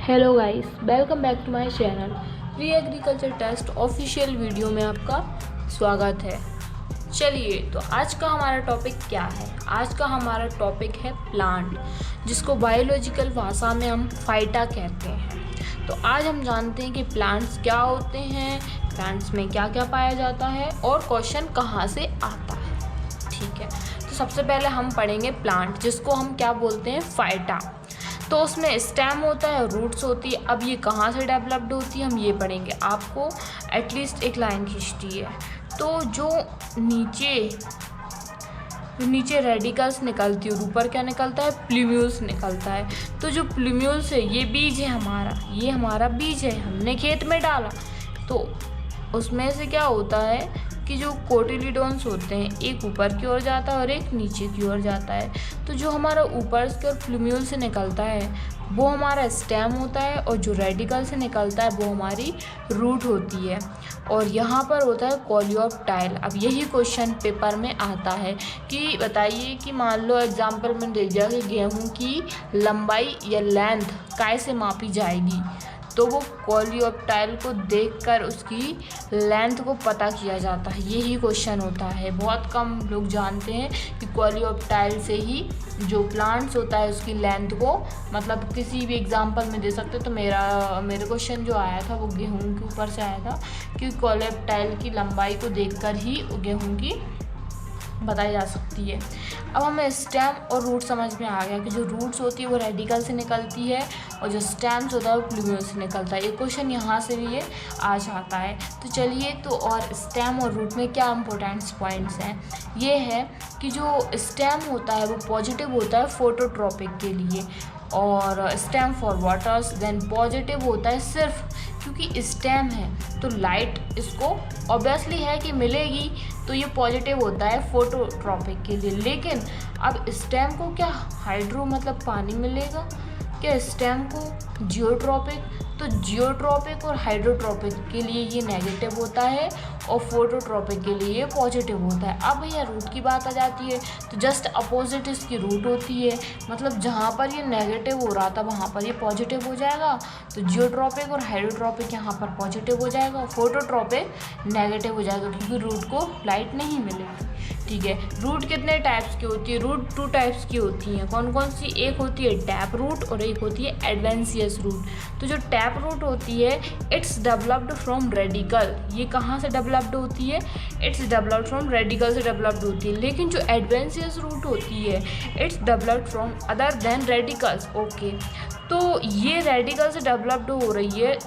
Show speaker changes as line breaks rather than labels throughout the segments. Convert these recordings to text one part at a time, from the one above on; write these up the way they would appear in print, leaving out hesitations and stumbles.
Hello guys, welcome back to my channel. Pre agriculture test official video में आपका स्वागत है। चलिए, तो आज का हमारा टॉपिक क्या है? आज का हमारा टॉपिक है प्लांट, जिसको बायोलॉजिकल भाषा में हम फाइटा कहते हैं। तो आज हम जानते हैं कि प्लांट्स क्या होते हैं, प्लांट्स में क्या क्या पाया जाता है और क्वेश्चन कहाँ से आता है। ठीक है, तो सबसे पहले हम पढ़ेंगे प्लांट, जिसको हम क्या बोलते हैं? फाइटा। तो उसमें स्टेम होता है, रूट्स होती है। अब ये कहाँ से डेवलप्ड होती है हम ये पढ़ेंगे। आपको एटलीस्ट एक लाइन खींचती है। तो जो नीचे रेडिकल्स निकलती है और ऊपर क्या निकलता है? प्लूम्यूल्स निकलता है। तो जो प्लूम्यूल्स है ये बीज है हमारा, ये हमारा बीज है, हमने खेत में डाला। तो उसमें से क्या होता है कि जो कोटिलीडोन्स होते हैं, एक ऊपर की ओर जाता है और एक नीचे की ओर जाता है। तो जो हमारा ऊपर के प्लूम्यूल से निकलता है वो हमारा स्टेम होता है, और जो रेडिकल से निकलता है वो हमारी रूट होती है। और यहाँ पर होता है कोलियोप्टाइल। अब यही क्वेश्चन पेपर में आता है कि बताइए कि मान लो एग्जाम्पल में दे दिया कि गेहूँ की लंबाई या लेंथ कैसे मापी जाएगी। तो वो कोलियोप्टाइल को देखकर उसकी लेंथ को पता किया जाता है। यही क्वेश्चन होता है। बहुत कम लोग जानते हैं कि कोलियोप्टाइल से ही जो प्लांट्स होता है उसकी लेंथ को, मतलब किसी भी एग्जांपल में दे सकते। तो मेरे क्वेश्चन जो आया था वो गेहूं के ऊपर से आया था कि कोलियोप्टाइल की लंबाई को देखकर ही गेहूं की बताई जा सकती है। अब हमें स्टेम और रूट समझ में आ गया कि जो रूट्स होती है वो रेडिकल से निकलती है और जो स्टेम्स होता है वो प्लूम्यूल से निकलता है। ये क्वेश्चन यहाँ से भी ये आ जाता है। तो चलिए, तो और स्टेम और रूट में क्या इंपॉर्टेंट पॉइंट्स हैं? ये है कि जो स्टेम होता है वो पॉजिटिव होता है फोटोट्रॉपिक के लिए, और stem for waters. Then positive होता है सिर्फ क्योंकि स्टेम है तो लाइट इसको ऑब्वियसली है कि मिलेगी, तो ये पॉजिटिव होता है फोटोट्रॉपिक के लिए। लेकिन अब स्टेम को क्या हाइड्रो मतलब पानी मिलेगा, क्या स्टेम को जियोट्रॉपिक? तो जियोट्रॉपिक और हाइड्रोट्रॉपिक के लिए ये नेगेटिव होता है और फोटोट्रॉपिक के लिए ये पॉजिटिव होता है। अब भैया रूट की बात आ जाती है, तो जस्ट अपोजिट इसकी रूट होती है। मतलब जहाँ पर ये नेगेटिव हो रहा था वहाँ पर ये पॉजिटिव हो जाएगा। तो जियोट्रॉपिक और हाइड्रोट्रॉपिक यहाँ पर पॉजिटिव हो जाएगा, फोटोट्रॉपिक नेगेटिव हो जाएगा क्योंकि रूट को लाइट नहीं मिलेगी। ठीक है, रूट कितने टाइप्स की होती है? रूट 2 टाइप्स की होती हैं। कौन कौन सी? एक होती है टैप रूट और एक होती है एडवेंशियस रूट। तो जो टैप रूट होती है इट्स डेवलप्ड फ्रॉम रेडिकल। ये कहाँ से डेवलप्ड होती है? इट्स डेवलप्ड फ्रॉम रेडिकल से डेवलप्ड होती है। लेकिन जो एडवेंशियस रूट होती है it's developed from other than radicals. Okay, तो ये रेडिकल से डेवलप्ड हो रही है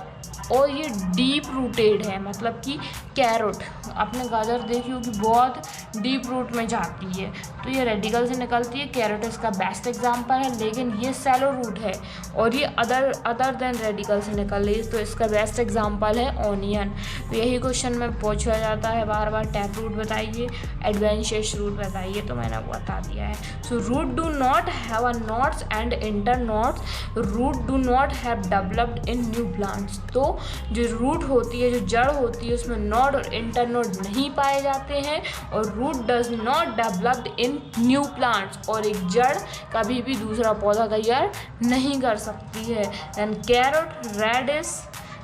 और ये डीप रूटेड है, मतलब कि कैरोट, आपने गाजर देखी होगी, बहुत डीप रूट में जाती है। तो ये रेडिकल से निकलती है, कैरोट इसका बेस्ट एग्जांपल है। लेकिन ये सैलो रूट है और ये अदर देन रेडिकल से निकल रही है, तो इसका बेस्ट एग्जांपल है ऑनियन। तो यही क्वेश्चन में पूछा जाता है बार बार, टैप रूट बताइए, एडवेंशियस रूट बताइए, तो मैंने बता दिया है। So root do not have a nodes and internodes. Root do not have developed in new plants. तो जो रूट होती है, जो जड़ होती है, उसमें नोड और इंटर नोड नहीं पाए जाते हैं, और root does not developed in new plants. और एक जड़ कभी भी दूसरा पौधा तैयार नहीं कर सकती है। एंड कैरोट, रेडिश,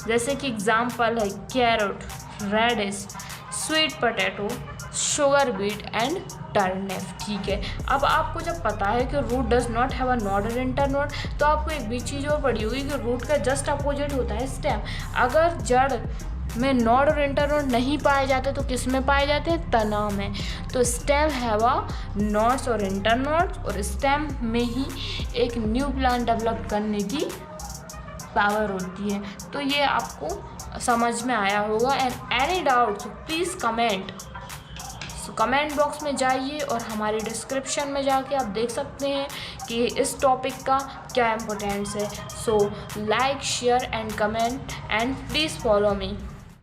जैसे कि एग्जाम्पल है carrot, radish, sweet potato, sugar beet and turnip. ठीक है, अब आपको जब पता है कि root does not have a node और इंटर नोड, तो आपको एक भी चीज़ और पड़ी होगी कि रूट का जस्ट अपोजिट होता है स्टेम। अगर जड़ में नोड और इंटर नोड नहीं पाए जाते तो किस में पाए जाते हैं? तना में। तो स्टेम हैव अ नोड्स और इंटर नोड्स, और स्टेम में ही एक न्यू प्लांट डेवलप करने की पावर होती है। तो ये आपको समझ में आया होगा। And any doubts please comment. Comment box में जाइए और हमारे डिस्क्रिप्शन में जाके आप देख सकते हैं कि इस टॉपिक का क्या इम्पोर्टेंस है। So like, share and comment and please follow me.